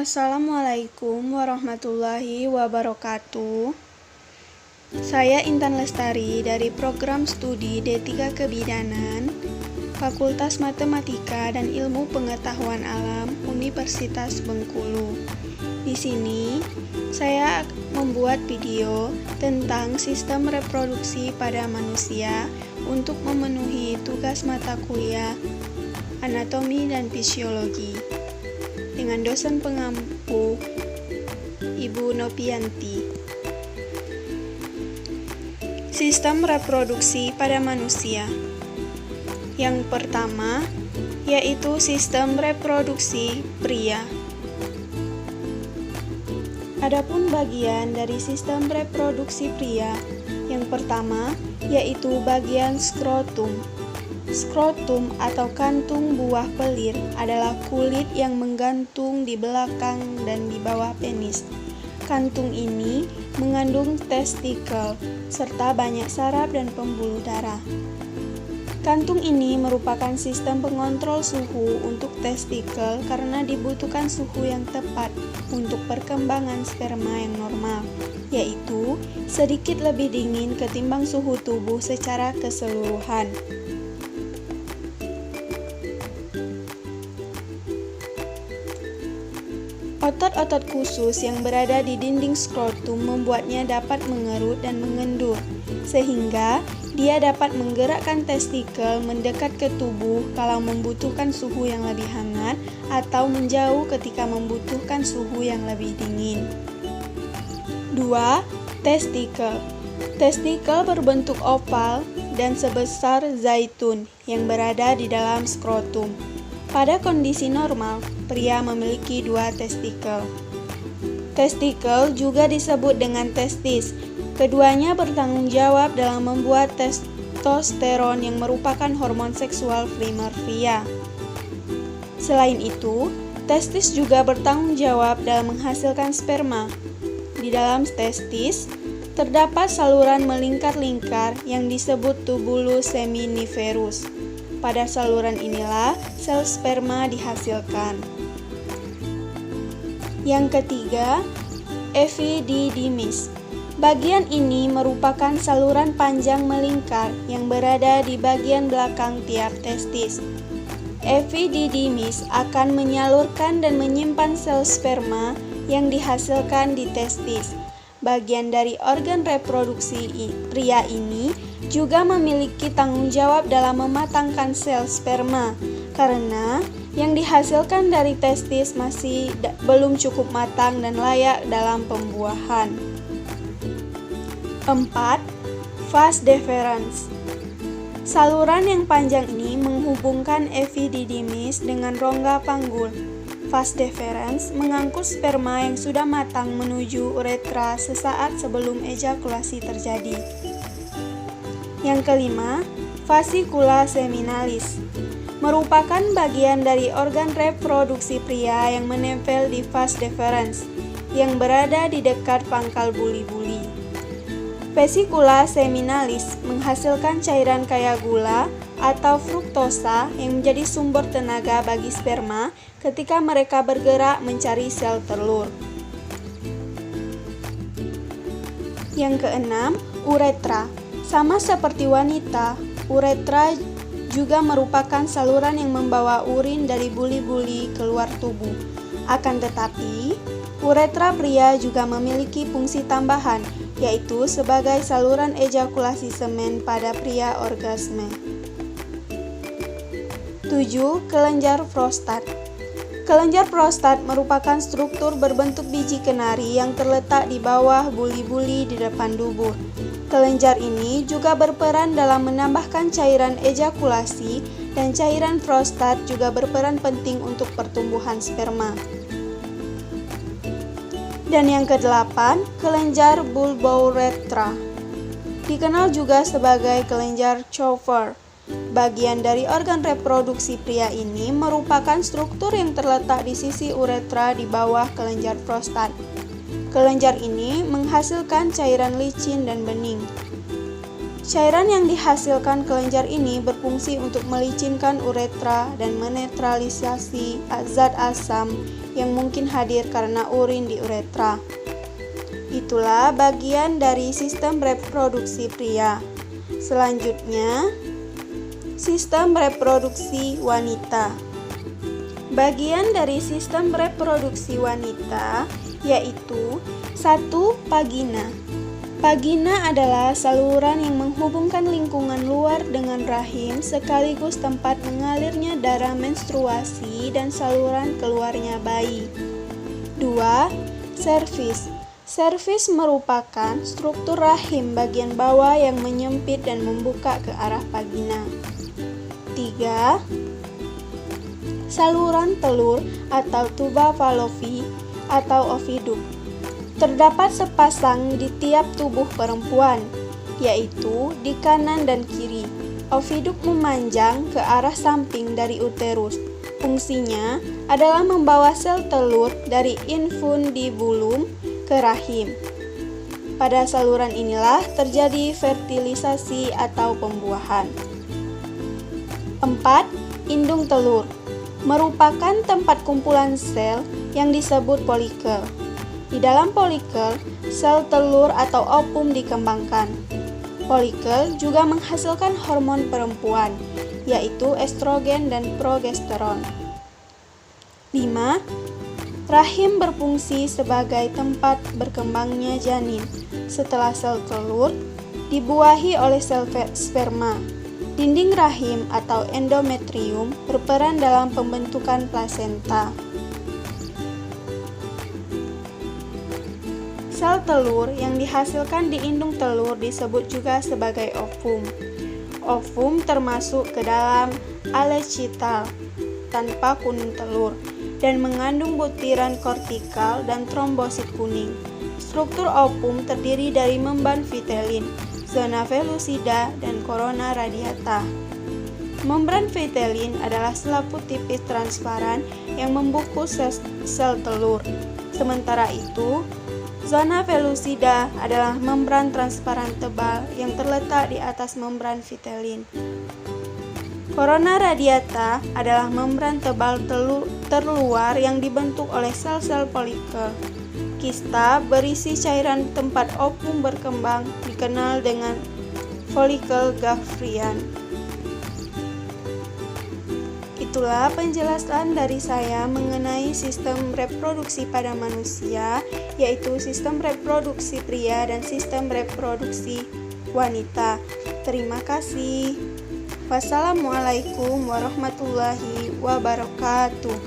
Assalamualaikum warahmatullahi wabarakatuh. Saya Intan Lestari dari program studi D3 Kebidanan, Fakultas Matematika dan Ilmu Pengetahuan Alam, Universitas Bengkulu. Di sini, saya membuat video tentang sistem reproduksi pada manusia untuk memenuhi tugas mata kuliah anatomi dan fisiologi dengan dosen pengampu Ibu Nopianti. Sistem reproduksi pada manusia. Yang pertama yaitu sistem reproduksi pria. Adapun bagian dari sistem reproduksi pria, yang pertama yaitu bagian skrotum. Skrotum atau kantung buah pelir adalah kulit yang menggantung di belakang dan di bawah penis. Kantung ini mengandung testikel serta banyak saraf dan pembuluh darah. Kantung ini merupakan sistem pengontrol suhu untuk testikel karena dibutuhkan suhu yang tepat untuk perkembangan sperma yang normal, yaitu sedikit lebih dingin ketimbang suhu tubuh secara keseluruhan. Otot-otot khusus yang berada di dinding skrotum membuatnya dapat mengerut dan mengendur, sehingga dia dapat menggerakkan testikel mendekat ke tubuh kalau membutuhkan suhu yang lebih hangat atau menjauh ketika membutuhkan suhu yang lebih dingin. 2. Testikel. Testikel berbentuk oval dan sebesar zaitun yang berada di dalam skrotum. Pada kondisi normal, pria memiliki 2 testikel. Testikel juga disebut dengan testis. Keduanya bertanggung jawab dalam membuat testosteron yang merupakan hormon seksual primer pria. Selain itu, testis juga bertanggung jawab dalam menghasilkan sperma. Di dalam testis, terdapat saluran melingkar-lingkar yang disebut tubulus seminiferus. Pada saluran inilah sel sperma dihasilkan. Yang ketiga, epididymis. Bagian ini merupakan saluran panjang melingkar yang berada di bagian belakang tiap testis. Epididymis akan menyalurkan dan menyimpan sel sperma yang dihasilkan di testis. Bagian dari organ reproduksi pria ini juga memiliki tanggung jawab dalam mematangkan sel sperma, karena yang dihasilkan dari testis masih belum cukup matang dan layak dalam pembuahan. 4. Vas deferens. Saluran yang panjang ini menghubungkan epididymis dengan rongga panggul. Vas deferens mengangkut sperma yang sudah matang menuju uretra sesaat sebelum ejakulasi terjadi. Yang kelima, fascicula seminalis. Merupakan bagian dari organ reproduksi pria yang menempel di vas deferens, yang berada di dekat pangkal buli-buli. Fascicula seminalis menghasilkan cairan kaya gula atau fruktosa yang menjadi sumber tenaga bagi sperma ketika mereka bergerak mencari sel telur. Yang keenam, uretra. Sama seperti wanita, uretra juga merupakan saluran yang membawa urin dari buli-buli keluar tubuh. Akan tetapi, uretra pria juga memiliki fungsi tambahan, yaitu sebagai saluran ejakulasi semen pada pria orgasme. 7. Kelenjar prostat. Kelenjar prostat merupakan struktur berbentuk biji kenari yang terletak di bawah buli-buli di depan dubur. Kelenjar ini juga berperan dalam menambahkan cairan ejakulasi, dan cairan prostat juga berperan penting untuk pertumbuhan sperma. Dan yang kedelapan, kelenjar bulbouretra. Dikenal juga sebagai kelenjar Chauffeur. Bagian dari organ reproduksi pria ini merupakan struktur yang terletak di sisi uretra di bawah kelenjar prostat. Kelenjar ini menghasilkan cairan licin dan bening. Cairan yang dihasilkan kelenjar ini berfungsi untuk melicinkan uretra dan menetralisasi zat asam yang mungkin hadir karena urin di uretra. Itulah bagian dari sistem reproduksi pria. Selanjutnya, sistem reproduksi wanita. Bagian dari sistem reproduksi wanita yaitu 1. Vagina. Vagina adalah saluran yang menghubungkan lingkungan luar dengan rahim sekaligus tempat mengalirnya darah menstruasi dan saluran keluarnya bayi. 2. Serviks. Serviks merupakan struktur rahim bagian bawah yang menyempit dan membuka ke arah vagina. 3. Saluran telur atau tuba fallopi atau oviduk. Terdapat sepasang di tiap tubuh perempuan, yaitu di kanan dan kiri. Oviduk memanjang ke arah samping dari uterus. Fungsinya adalah membawa sel telur dari infundibulum ke rahim. Pada saluran inilah terjadi fertilisasi atau pembuahan. 4. Indung telur merupakan tempat kumpulan sel yang disebut folikel. Di dalam folikel, sel telur atau ovum dikembangkan. Folikel juga menghasilkan hormon perempuan, yaitu estrogen dan progesteron. 5. Rahim berfungsi sebagai tempat berkembangnya janin. Setelah sel telur dibuahi oleh sel sperma. Dinding rahim atau endometrium berperan dalam pembentukan plasenta. Sel telur yang dihasilkan di indung telur disebut juga sebagai ovum. Ovum termasuk ke dalam alechital tanpa kuning telur dan mengandung butiran kortikal dan trombosit kuning. Struktur ovum terdiri dari membran vitelin, zona pellucida, dan corona radiata. Membran vitelin adalah selaput tipis transparan yang membungkus sel telur. Sementara itu, zona pellucida adalah membran transparan tebal yang terletak di atas membran vitelin. Corona radiata adalah membran tebal terluar yang dibentuk oleh sel-sel folikel. Kista berisi cairan tempat ovum berkembang dikenal dengan folikel Gaffrian. Itulah penjelasan dari saya mengenai sistem reproduksi pada manusia, yaitu sistem reproduksi pria dan sistem reproduksi wanita. Terima kasih. Wassalamualaikum warahmatullahi wabarakatuh.